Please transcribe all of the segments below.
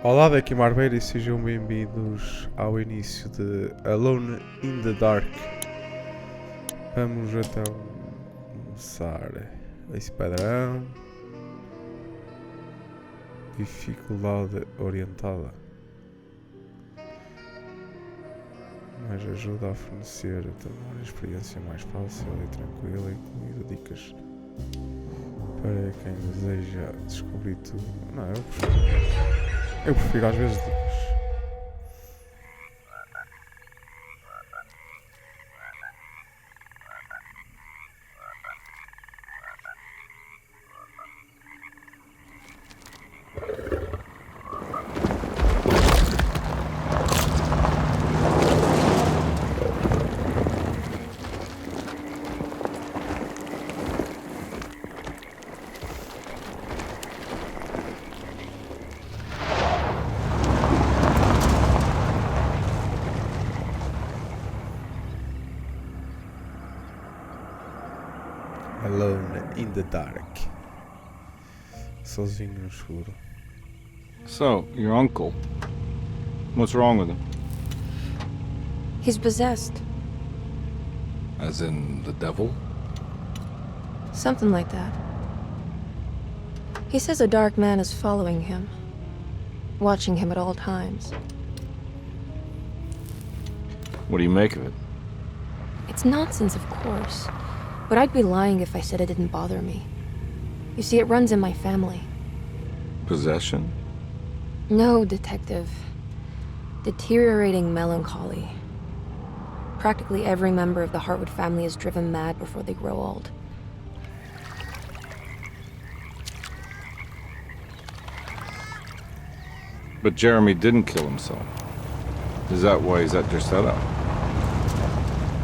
Olá, daqui Marveira e sejam bem-vindos ao início de Alone in the Dark. Vamos então começar esse padrão. Dificuldade orientada. Mais ajuda a fornecer também uma experiência mais fácil e tranquila, incluindo dicas para quem deseja descobrir tudo. Não, eu prefiro às vezes dicas. Alone in the Dark. Sozinho no escuro. So, your uncle. What's wrong with him? He's possessed. As in the devil? Something like that. He says a dark man is following him, watching him at all times. What do you make of it? It's nonsense, of course, but I'd be lying if I said it didn't bother me. You see, it runs in my family. Possession? No, Detective. Deteriorating melancholy. Practically every member of the Hartwood family is driven mad before they grow old. But Jeremy didn't kill himself. Is that why he's at your setup?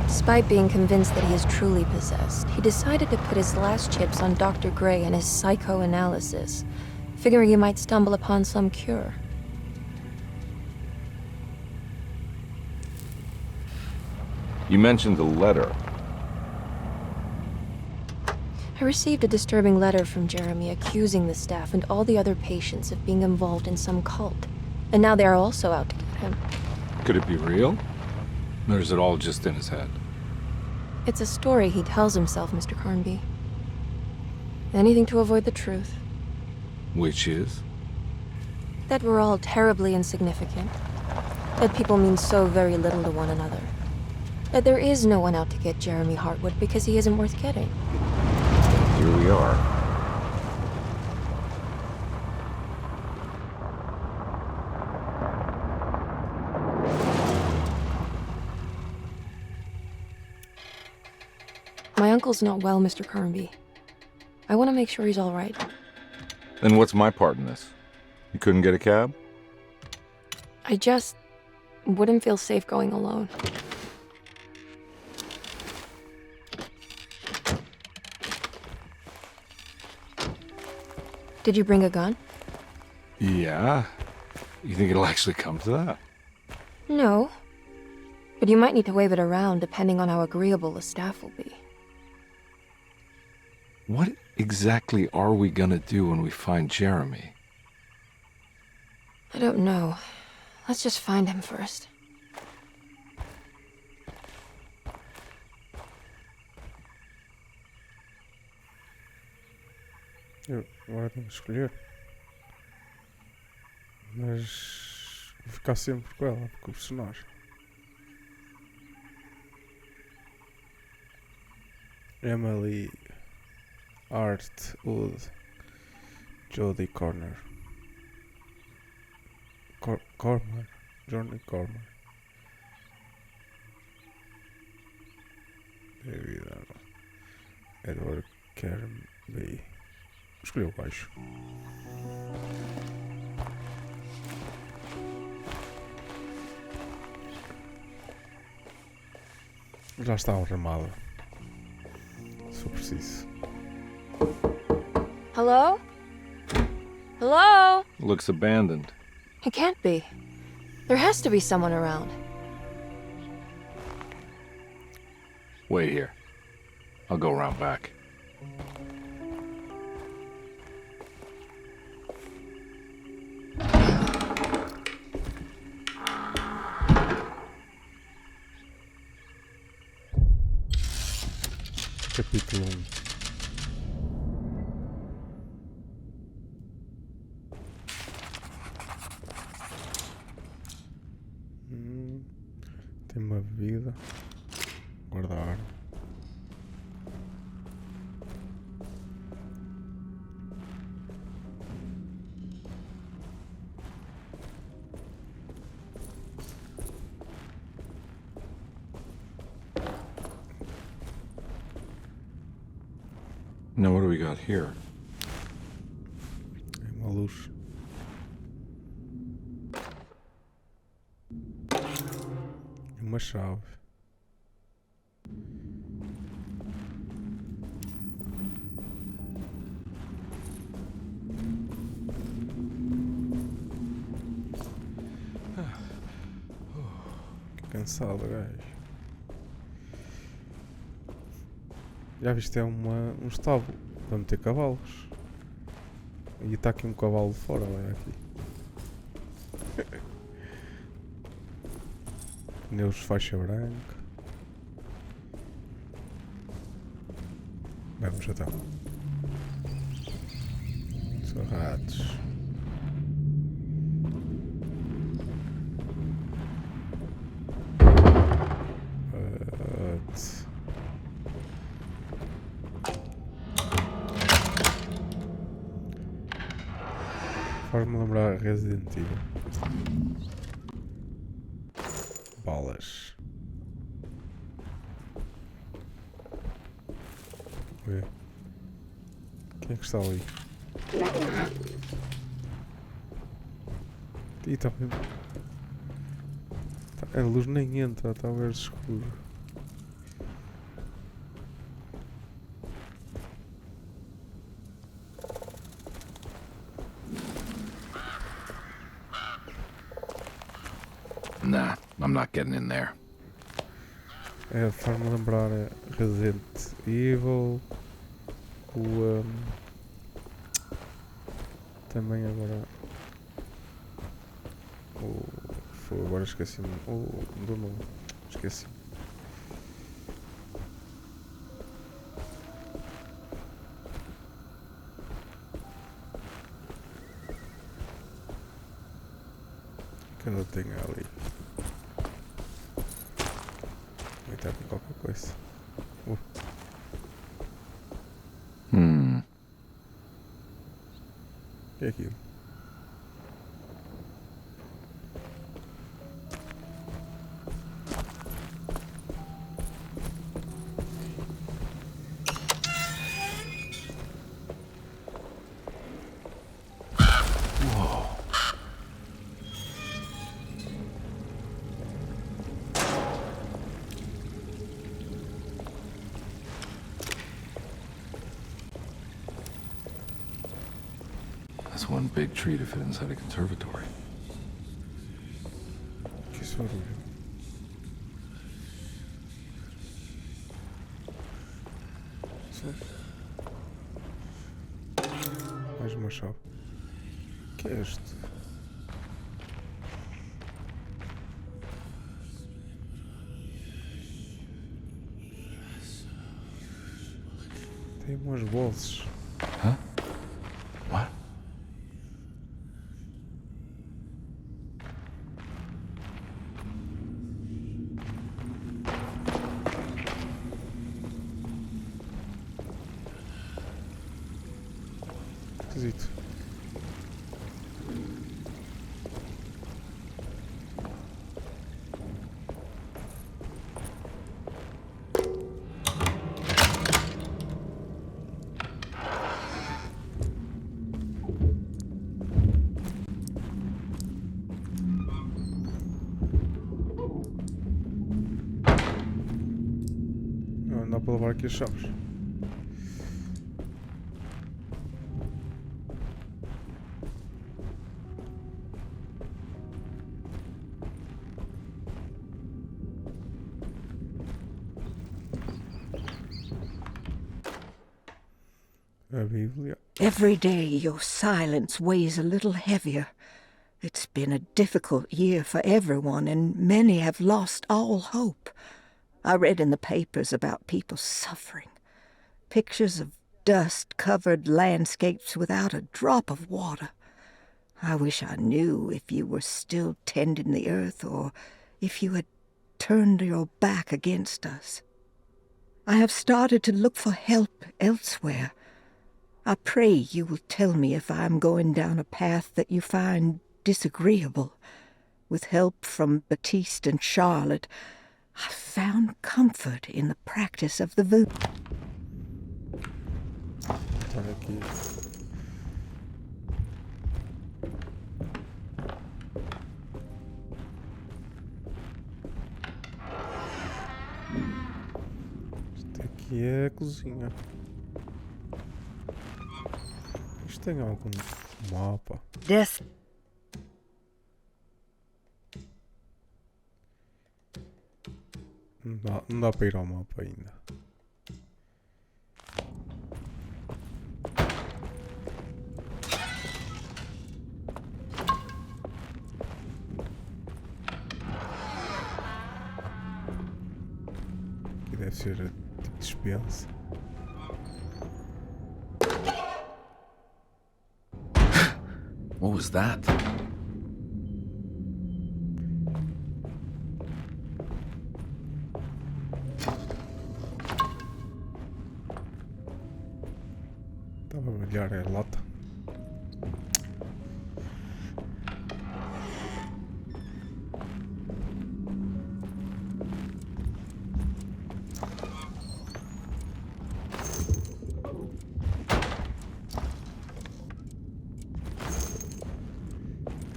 Despite being convinced that he is truly possessed, he decided to put his last chips on Dr. Gray and his psychoanalysis, figuring he might stumble upon some cure. You mentioned the letter. I received a disturbing letter from Jeremy accusing the staff and all the other patients of being involved in some cult. And now they are also out to get him. Could it be real? Or is it all just in his head? It's a story he tells himself, Mr. Carnby. Anything to avoid the truth. Which is? That we're all terribly insignificant. That people mean so very little to one another. That there is no one out to get Jeremy Hartwood because he isn't worth getting. Here we are. My uncle's not well, Mr. Carnby. I want to make sure he's all right. Then what's my part in this? You couldn't get a cab? I just wouldn't feel safe going alone. Did you bring a gun? Yeah. You think it'll actually come to that? No. But you might need to wave it around depending on how agreeable the staff will be. What exactly are we gonna do when we find Jeremy? I don't know. Let's just find him first. Agora tenho que escolher. Mas vou ficar sempre com ela, com o personagem. Emily Hartwood, Jodie Corner. Cormer. Johnny Cormer. David Edward Carnby. Escolheu o baixo. Já está arrumada. Se for preciso. Hello? Hello? Looks abandoned. It can't be. There has to be someone around. Wait here. I'll go around back. Capítulo 1. Tem uma bebida. Guardar. Now what do we got here? É uma luz. E uma chave. Que cansado, gajo. Já viste, é um estábulo para meter cavalos. E está aqui um cavalo de fora, olha aqui. Pneus faixa branca. Vamos então. São ratos. Faz-me lembrar Resident Evil. Balas. Ué. Quem é que está ali? E está bem. A luz nem entra, está a ver escuro. Nah, I'm not getting in there. É, faz-me lembrar Resident Evil. Também agora. Agora esqueci-me. Do nome. Esqueci. Que ela tem ali. Vai estar com qualquer coisa. O que é aquilo? That's one big tree to fit inside a conservatory. Que isso barulho? Mais uma chave. O que é isto? Tem umas vozes. Huh? What? Esquisito. Não dá para levar aqui as chaves. A Bíblia. Every day your silence weighs a little heavier. It's been a difficult year for everyone, and many have lost all hope. I read in the papers about people suffering. pictures of dust-covered landscapes without a drop of water. I wish I knew if you were still tending the earth or if you had turned your back against us. I have started to look for help elsewhere. I pray you will tell me if I am going down a path that you find disagreeable. With help from Baptiste and Charlotte, I found comfort in the practice of the voodoo. Olha aqui. Isto aqui é a cozinha. Isto tem algum mapa? Death. Não dá para ir ao mapa ainda. Aqui deve ser tipo dispensa. What was that? Estava a olhar a lata.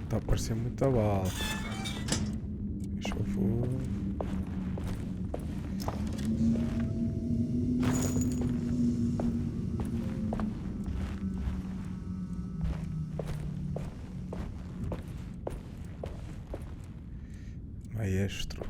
Está a parecer muito bala. Deixa eu ver. Maestro.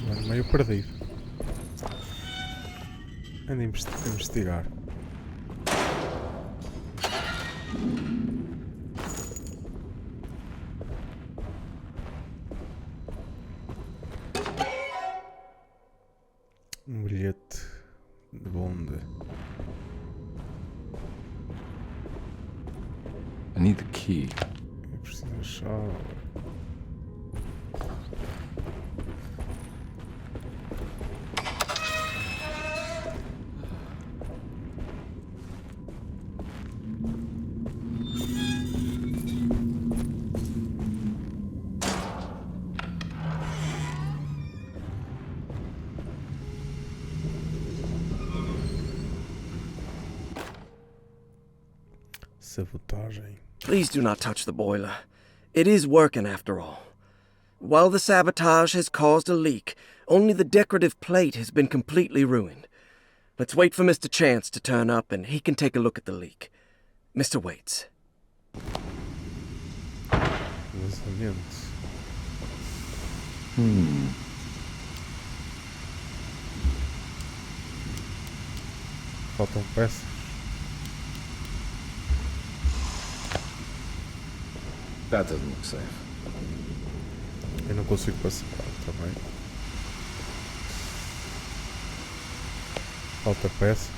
Mano, meio perdido. Ando a investigar. Um bilhete de bonde. I need the key. Eu preciso da chave. Sabotagem. Please do not touch the boiler. It is working after all. While the sabotage has caused a leak, only the decorative plate has been completely ruined. Let's wait for Mr. Chance to turn up and he can take a look at the leak. Mr. Waits. Vazamentos. Faltam peças. That doesn't look safe. Eu não consigo passar também. Falta peças.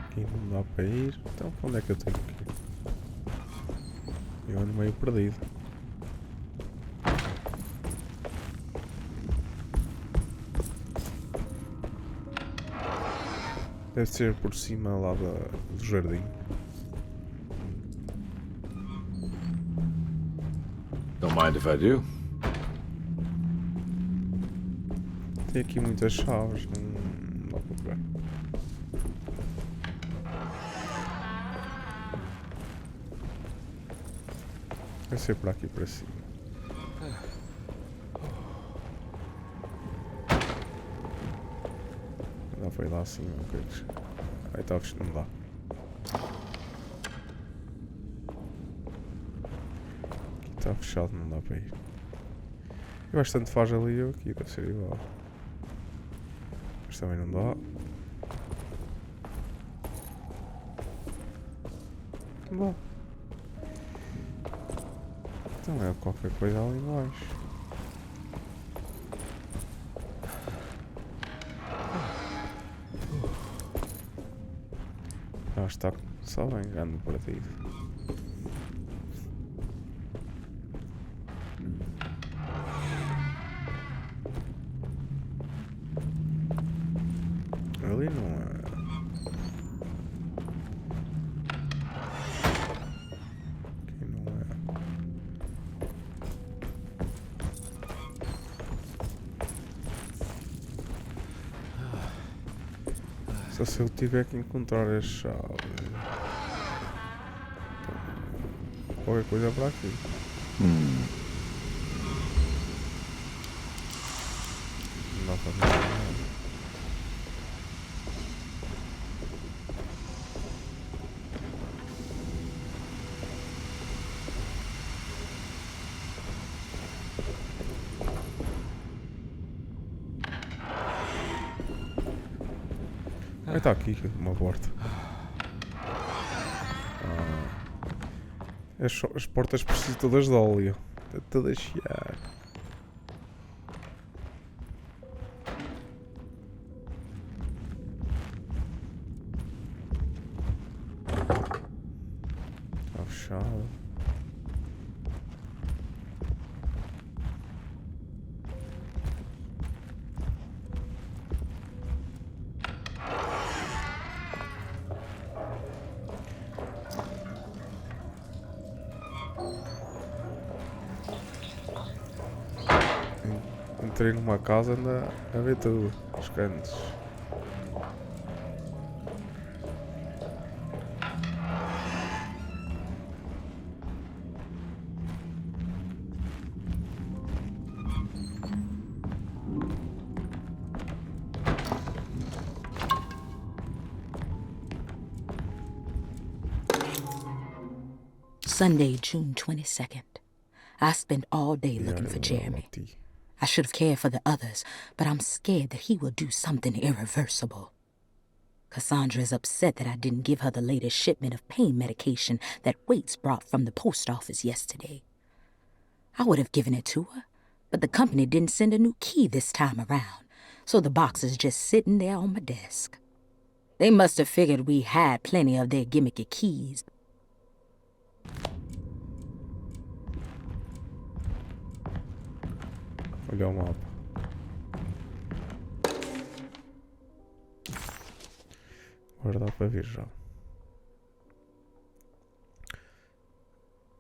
Aqui não dá para ir. Então para onde é que eu tenho que ir? Eu ando meio perdido. Deve ser por cima lá do jardim. Don't mind if I do. Tem aqui muitas chaves, não dá para pegar. Deve ser por aqui para cima. Dá para ir lá acima, ok. Aí está fechado, não dá. Aqui está fechado, não dá para ir. Eu acho que tanto faz ali ou aqui, deve ser igual. Mas também não dá. Não dá. Então é qualquer coisa ali embaixo. Já está só bem, ando perdido. Ali não é. Aqui não é. Só se eu tiver que encontrar a chave. Qualquer coisa para aqui. Não dá para ver nada. Aí está aqui uma porta. As portas precisam todas de óleo. Está tudo a chiar. Está fechado. Entrei numa casa, anda a ver tudo, os cantos. Sunday, June 22nd. I spent all day looking for Jeremy. I should have cared for the others, but I'm scared that he will do something irreversible. Cassandra is upset that I didn't give her the latest shipment of pain medication that Waits brought from the post office yesterday. I would have given it to her, but the company didn't send a new key this time around, so the box is just sitting there on my desk. They must have figured we had plenty of their gimmicky keys. Olha o mapa. Agora dá para ver já.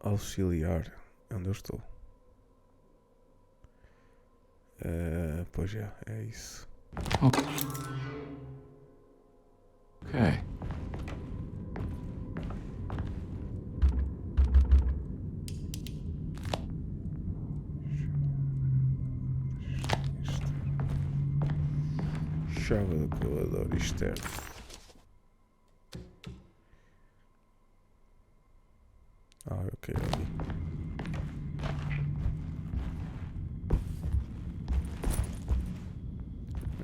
Auxiliar. Onde eu estou? Pois é isso. Okay. Chave do cavador externo. Ok, ali.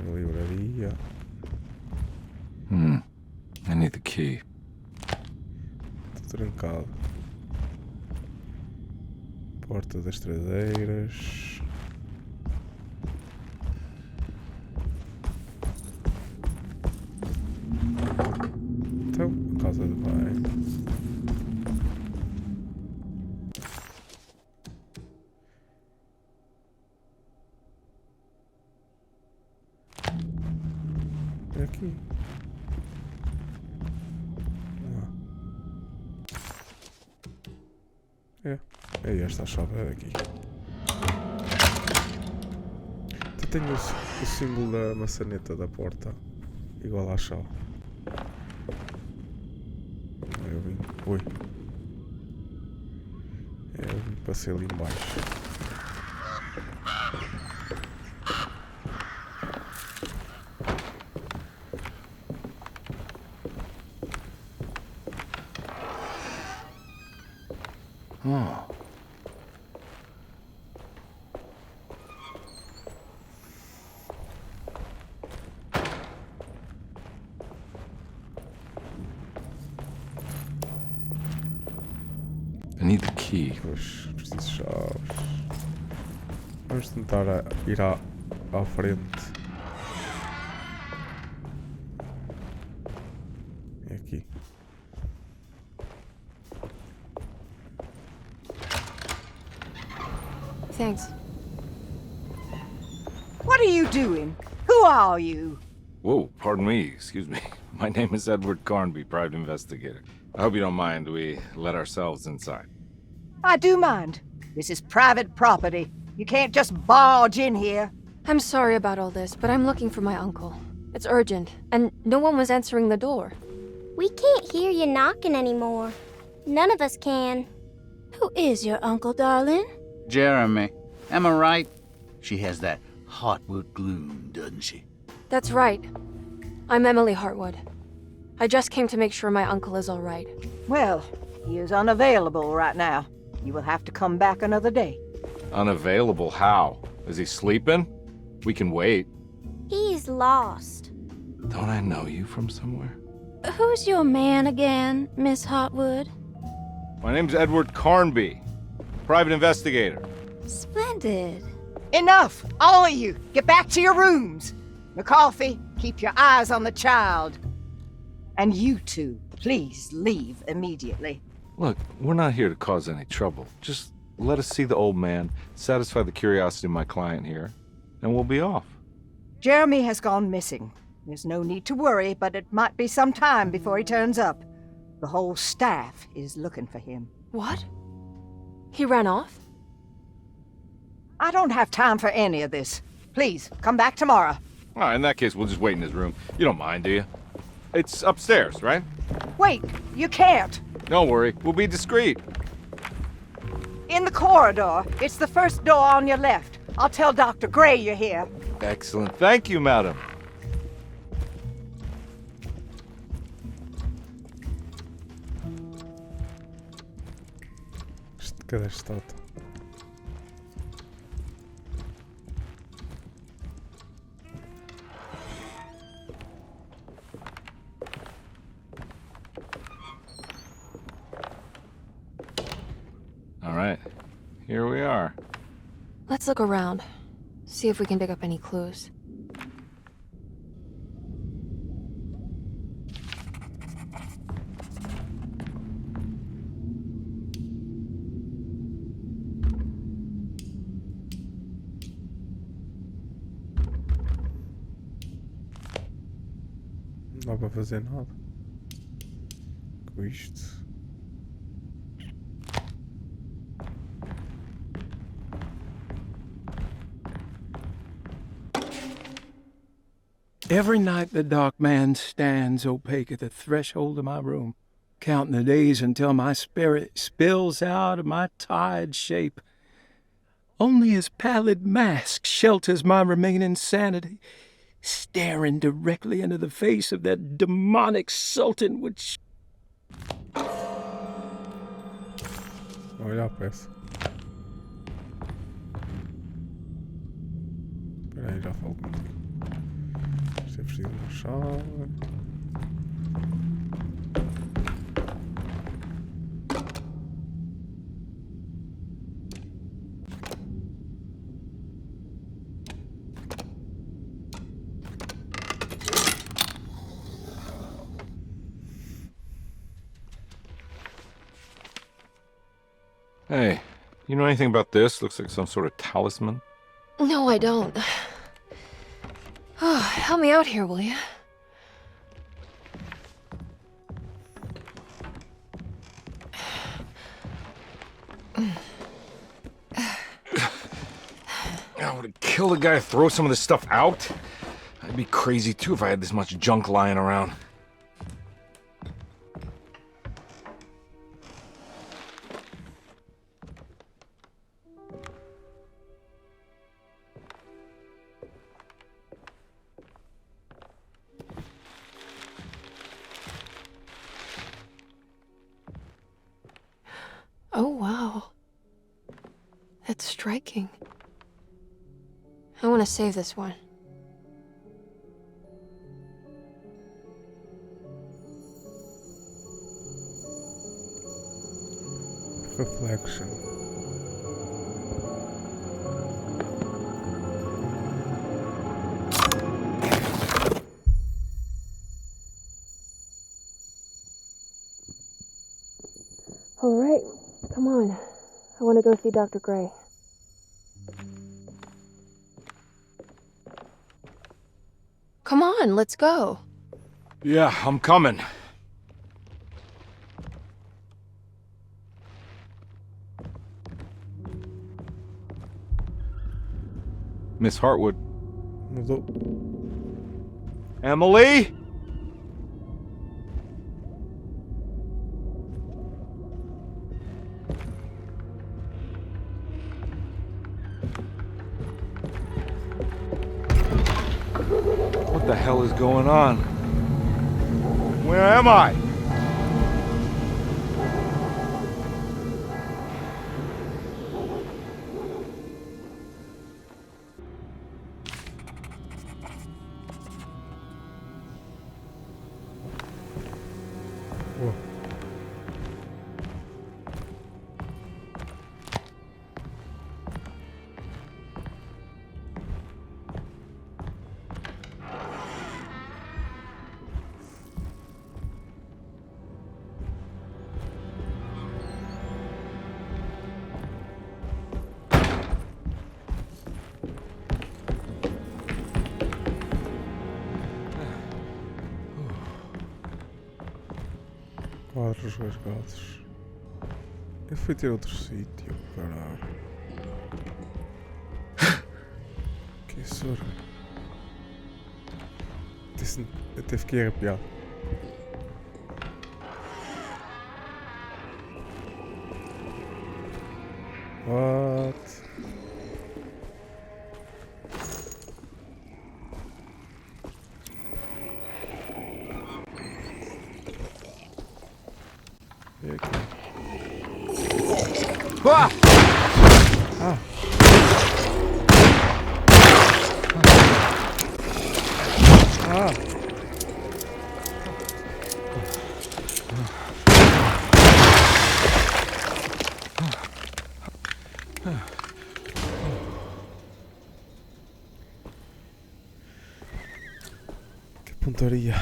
Livraria. I need the key. Está trancado. Porta das traseiras. Então, casa de banho. É aqui. É esta a chave, é aqui. Tenho o símbolo da maçaneta da porta igual à chave. Eu vim. Oi. Eu vim, passei ali embaixo. Oh. need the key. Pois, preciso chaves. Vamos tentar ir à frente. É aqui. Thanks. What are you doing? Who are you? Whoa, pardon me, excuse me. My name is Edward Carnby, private investigator. I hope you don't mind we let ourselves inside. I do mind. This is private property. You can't just barge in here. I'm sorry about all this, but I'm looking for my uncle. It's urgent, and no one was answering the door. We can't hear you knocking anymore. None of us can. Who is your uncle, darling? Jeremy. Am I right? She has that Heartwood gloom, doesn't she? That's right. I'm Emily Hartwood. I just came to make sure my uncle is all right. Well, he is unavailable right now. You will have to come back another day. Unavailable how? Is he sleeping? We can wait. He's lost. Don't I know you from somewhere? Who's your man again, Miss Hartwood? My name's Edward Carnby, private investigator. Splendid. Enough! All of you! Get back to your rooms! McCarthy, keep your eyes on the child. And you two, please leave immediately. Look, we're not here to cause any trouble. Just let us see the old man, satisfy the curiosity of my client here, and we'll be off. Jeremy has gone missing. There's no need to worry, but it might be some time before he turns up. The whole staff is looking for him. What? He ran off? I don't have time for any of this. Please, come back tomorrow. All right, in that case, we'll just wait in his room. You don't mind, do you? It's upstairs, right? Wait, you can't. Don't worry, we'll be discreet. In the corridor. It's the first door on your left. I'll tell Dr. Gray you're here. Excellent. Thank you, madam. Cadê a estátua? All right, here we are. Let's look around. See if we can pick up any clues. Não dá para fazer nada com isto. Every night the dark man stands opaque at the threshold of my room, counting the days until my spirit spills out of my tired shape. Only his pallid mask shelters my remaining sanity, staring directly into the face of that demonic sultan which... Olha a peça. Espera aí, já falo contigo. Isto é preciso uma chave. Hey, you know anything about this? Looks like some sort of talisman. No, I don't. Oh, help me out here, will you? I would have killed a guy to throw some of this stuff out. I'd be crazy too if I had this much junk lying around. Oh, wow. That's striking. I want to save this one. Reflection. All right, come on. I want to go see Dr. Gray. Come on, let's go. Yeah, I'm coming. Miss Hartwood. Mudou. Emily? What the hell is going on? Where am I? Whoa. Quadros rasgados. Eu fui ter outro sítio, caralho. Que isso? Eu até fiquei arrepiado. What? E aqui? Ah! Ah! Ah! Que pontaria!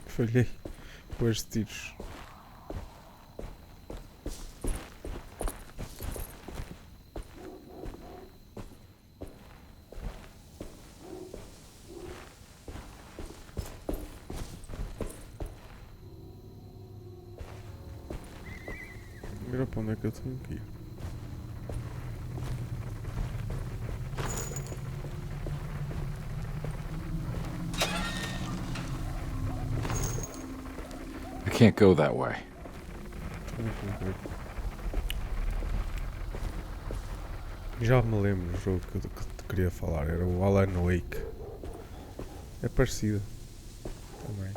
Falhei com estes tiros. Agora para onde é que eu tenho que ir? I can't go that way. Já me lembro do jogo que eu te queria falar, era o Alan Wake. É parecido também.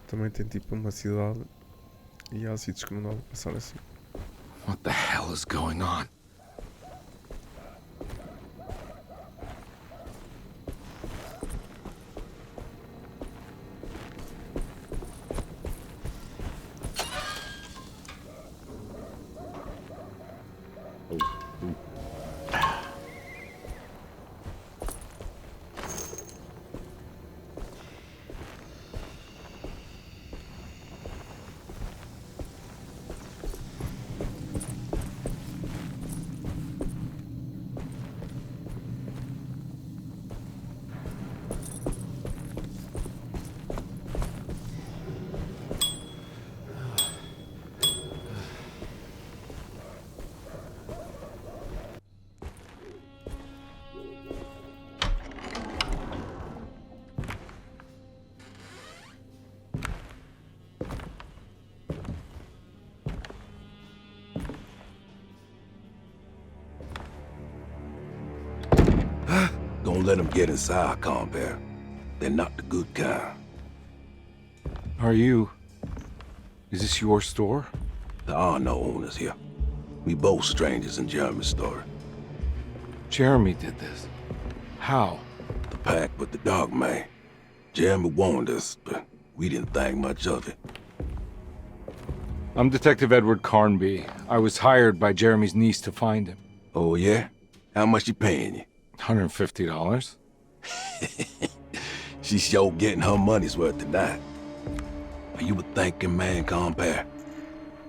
Também tem tipo uma cidade e há sítios que não dá para passar assim. What the hell is going on? Don't let them get inside, compare. They're not the good kind. Are you... Is this your store? There are no owners here. We both strangers in Jeremy's story. Jeremy did this. How? The pact with the dog man. Jeremy warned us, but we didn't think much of it. I'm Detective Edward Carnby. I was hired by Jeremy's niece to find him. Oh, yeah? How much she paying you? $150. She's sure getting her money's worth tonight. Are you a thinking man, compare?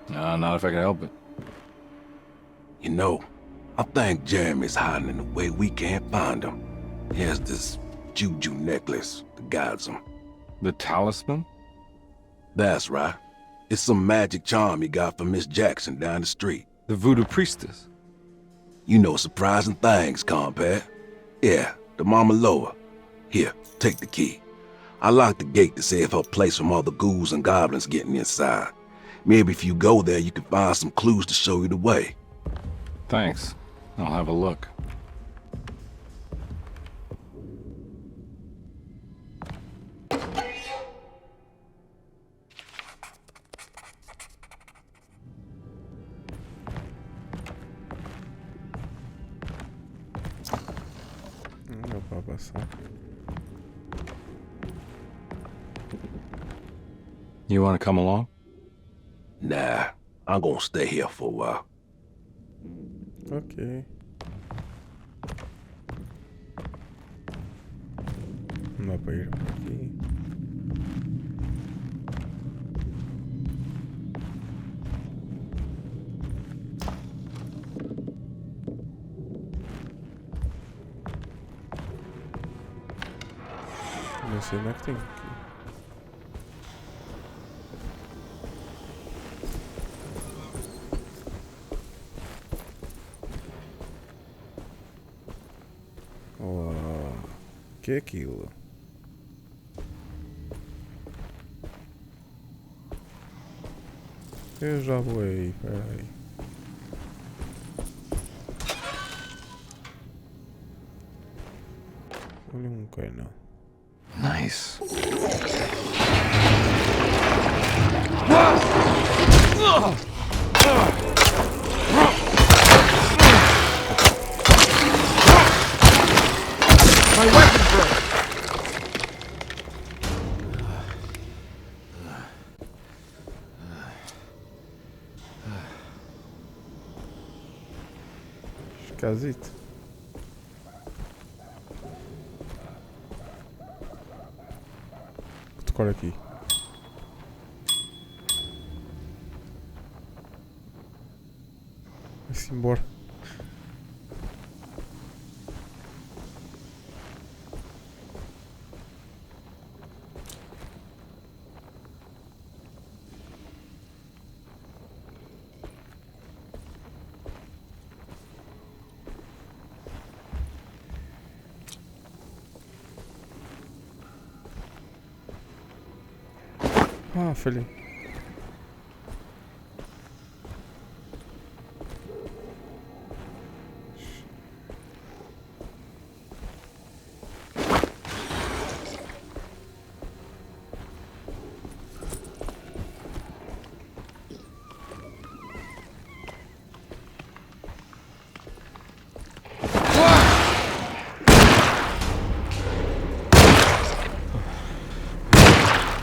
No, not if I can help it. You know, I think Jeremy's hiding in a way we can't find him. He has this juju necklace that guides him. The talisman? That's right. It's some magic charm he got from Miss Jackson down the street. The voodoo priestess? You know surprising things, compare. Yeah, the Mama Loa. Here, take the key. I locked the gate to save her place from all the ghouls and goblins getting inside. Maybe if you go there, you can find some clues to show you the way. Thanks. I'll have a look. Não dá pra passar. You want to come along? Nah, I'm gonna stay here for a while. Ok. Não dá pra ir por aqui. Não sei onde é que tem aqui. Oh, que é aquilo? Eu já vou aí, peraí. Olha um canhão. Nice. My weapon broke. Esquisito. Vou tocar aqui. Vai-se embora. Ah, falhei.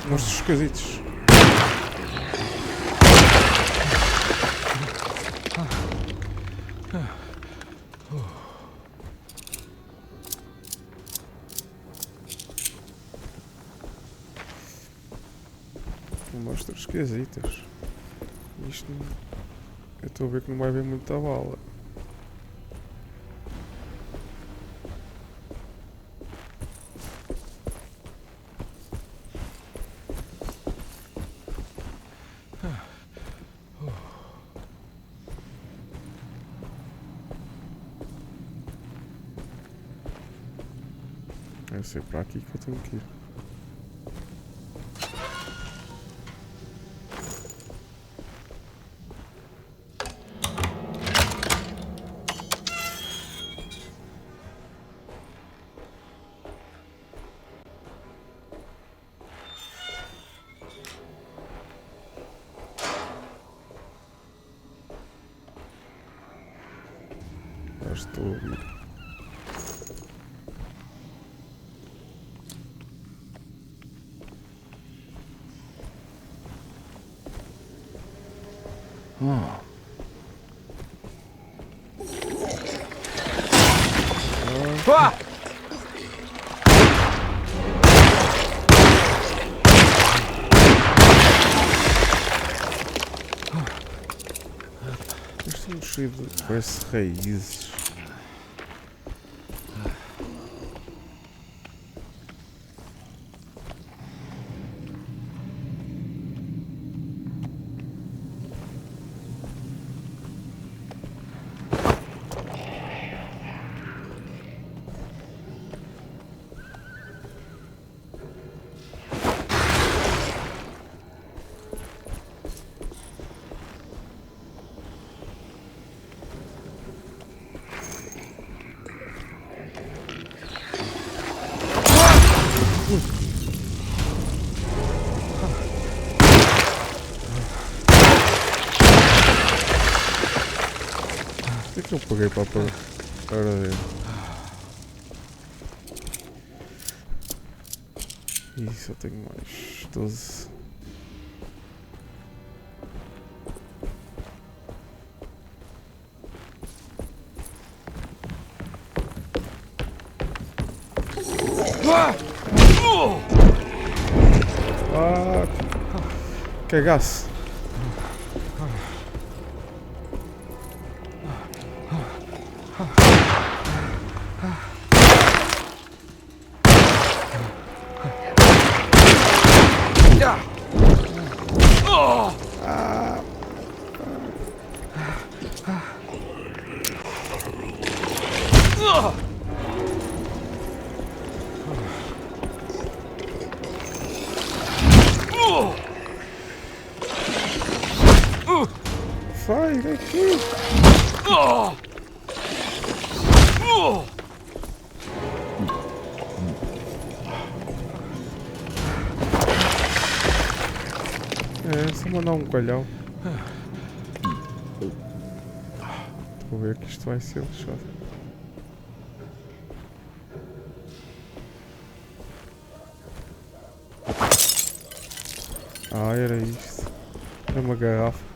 Mostra os casitos. Mostra os casitos. Isto não... Eu estou a ver que não vai haver muita bala. Eu sei para aqui que eu tenho que ir. mas estou a ouvir. Isto é um cheio de... parece raízes. O que eu paguei para ver? Ih, só tenho mais 12. Cagaço. Sai daqui! É, só mandar um calhau. Estou a ver que isto vai ser lixado. Ah, era isto. Era uma garrafa.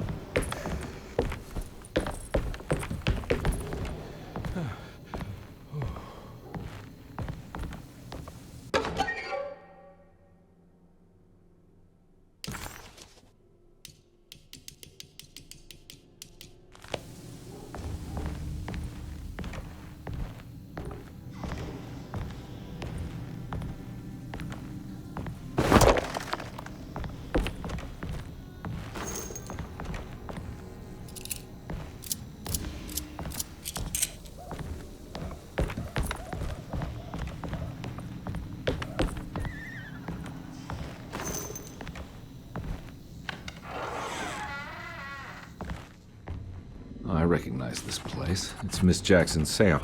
I recognize this place. It's Miss Jackson's sale.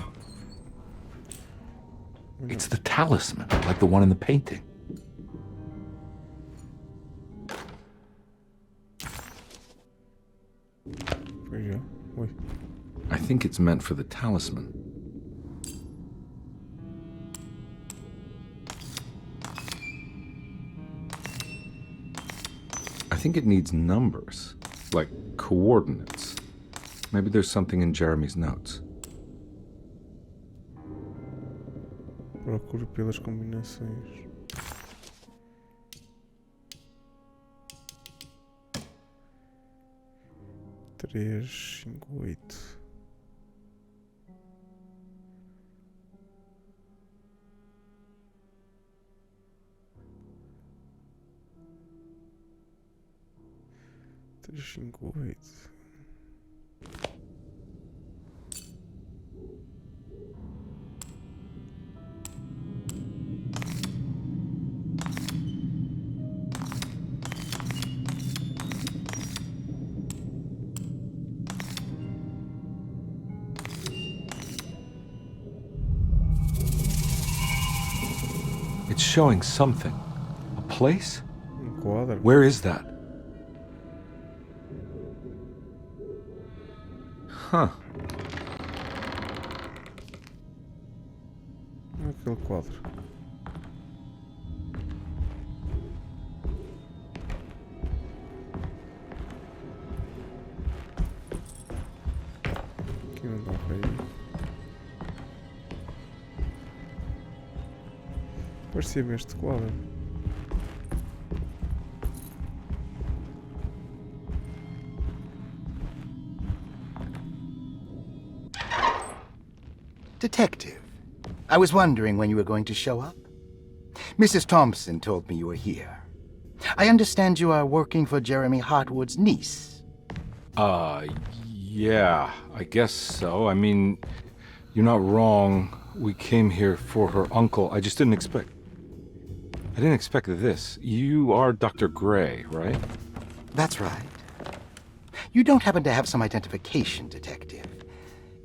It's the talisman, like the one in the painting. I think it's meant for the talisman. I think it needs numbers, like coordinates. Maybe there's something in Jeremy's notes. Procure pelas combinações. Três, 5, 8. Três, 5, 8. It's showing something. A place? Quadro. Where is that? Huh. aquele quadro? Aqui não dá para ir. Parecia-me este quadro. Detective, I was wondering when you were going to show up. Mrs. Thompson told me you were here. I understand you are working for Jeremy Hartwood's niece. Yeah, I guess so. I mean, you're not wrong. We came here for her uncle. I just didn't expect... I didn't expect this. You are Dr. Gray, right? That's right. You don't happen to have some identification, Detective.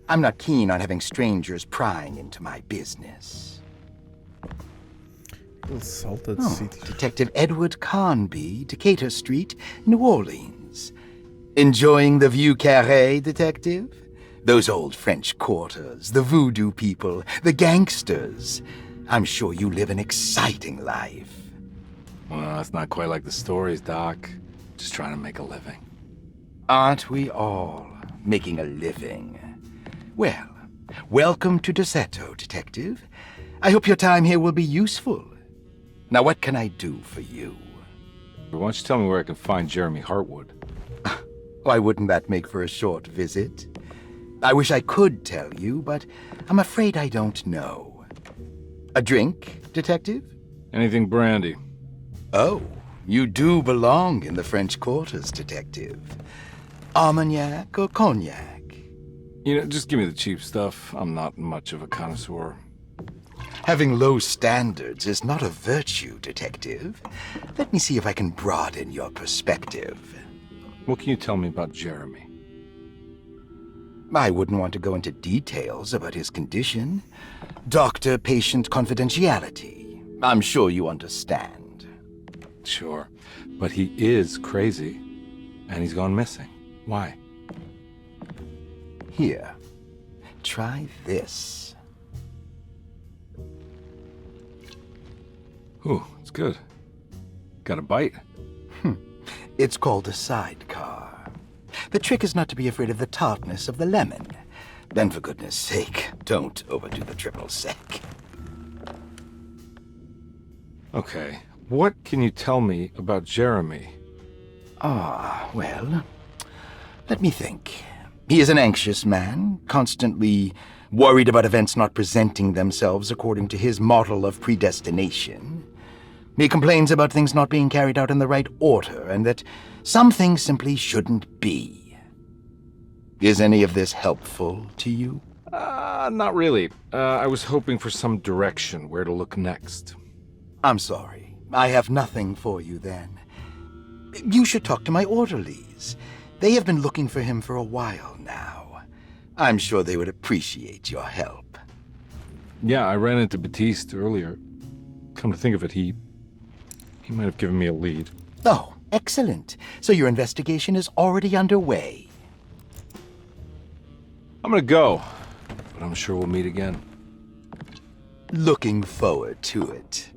I'm not keen on having strangers prying into my business. Detective Edward Carnby, Decatur Street, New Orleans. Enjoying the Vieux Carré, Detective? Those old French quarters, the voodoo people, the gangsters. I'm sure you live an exciting life. Well, it's not quite like the stories, Doc. Just trying to make a living. Aren't we all making a living? Well, welcome to Deseto, Detective. I hope your time here will be useful. Now, what can I do for you? Why don't you tell me where I can find Jeremy Hartwood? Why wouldn't that make for a short visit? I wish I could tell you, but I'm afraid I don't know. A drink, Detective? Anything brandy. Oh, you do belong in the French quarters, Detective. Armagnac or cognac? You know, just give me the cheap stuff. I'm not much of a connoisseur. Having low standards is not a virtue, Detective. Let me see if I can broaden your perspective. What can you tell me about Jeremy? I wouldn't want to go into details about his condition. Doctor-patient confidentiality. I'm sure you understand. Sure, but he is crazy, and he's gone missing. Why? Here, try this. Ooh, it's good. Got a bite? It's called a sidecar. The trick is not to be afraid of the tartness of the lemon. Then, for goodness sake, don't overdo the triple sec. Okay, what can you tell me about Jeremy? Well, let me think. He is an anxious man, constantly worried about events not presenting themselves according to his model of predestination. He complains about things not being carried out in the right order, and that some things simply shouldn't be. Is any of this helpful to you? Not really. I was hoping for some direction, where to look next. I'm sorry. I have nothing for you then. You should talk to my orderlies. They have been looking for him for a while now. I'm sure they would appreciate your help. Yeah, I ran into Batiste earlier. Come to think of it, he might have given me a lead. Oh, excellent. So your investigation is already underway. I'm gonna go, but I'm sure we'll meet again. Looking forward to it.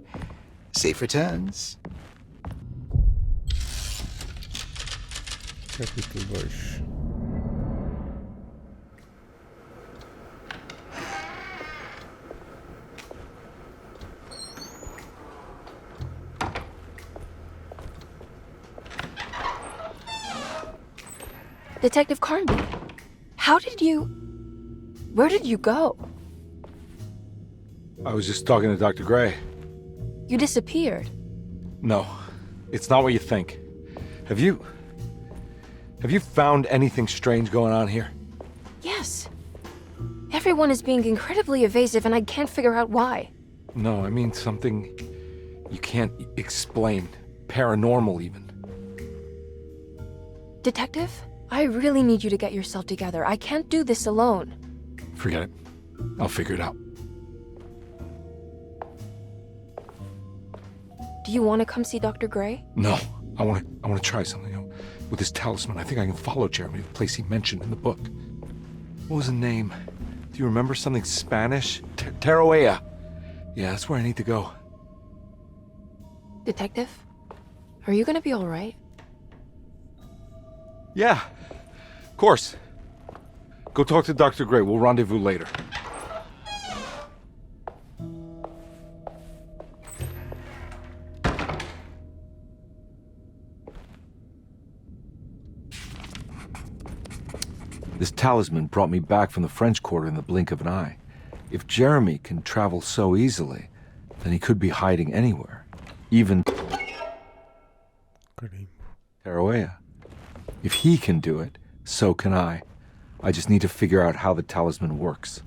Safe returns. Capítulo 2. Detective Carnby, where did you go? I was just talking to Dr. Gray. You disappeared. No, it's not what you think. Have you found anything strange going on here? Yes. Everyone is being incredibly evasive and I can't figure out why. No, I mean something you can't explain. Paranormal, even. Detective, I really need you to get yourself together. I can't do this alone. Forget it. I'll figure it out. Do you want to come see Dr. Gray? No, I want to try something. With his talisman, I think I can follow Jeremy to the place he mentioned in the book. What was the name? Do you remember something Spanish? Teroea. Yeah, that's where I need to go. Detective? Are you gonna be alright? Yeah, of course. Go talk to Dr. Gray. We'll rendezvous later. This talisman brought me back from the French Quarter in the blink of an eye. If Jeremy can travel so easily, then he could be hiding anywhere. Even Tarawea. If he can do it, so can I. I just need to figure out how the talisman works.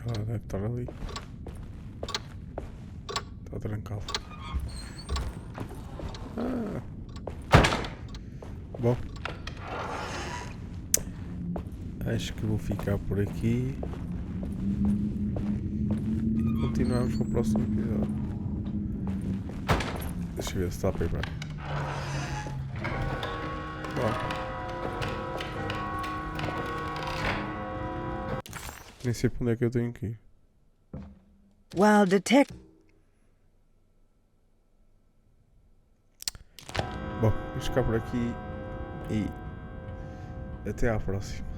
Ela deve estar ali. Está trancado. Bom, acho que vou ficar por aqui e continuamos para o próximo episódio. Deixa eu ver se está a pegar. Bom, nem sei para onde é que eu tenho que ir. While detect... Bom, vamos ficar por aqui e até à próxima.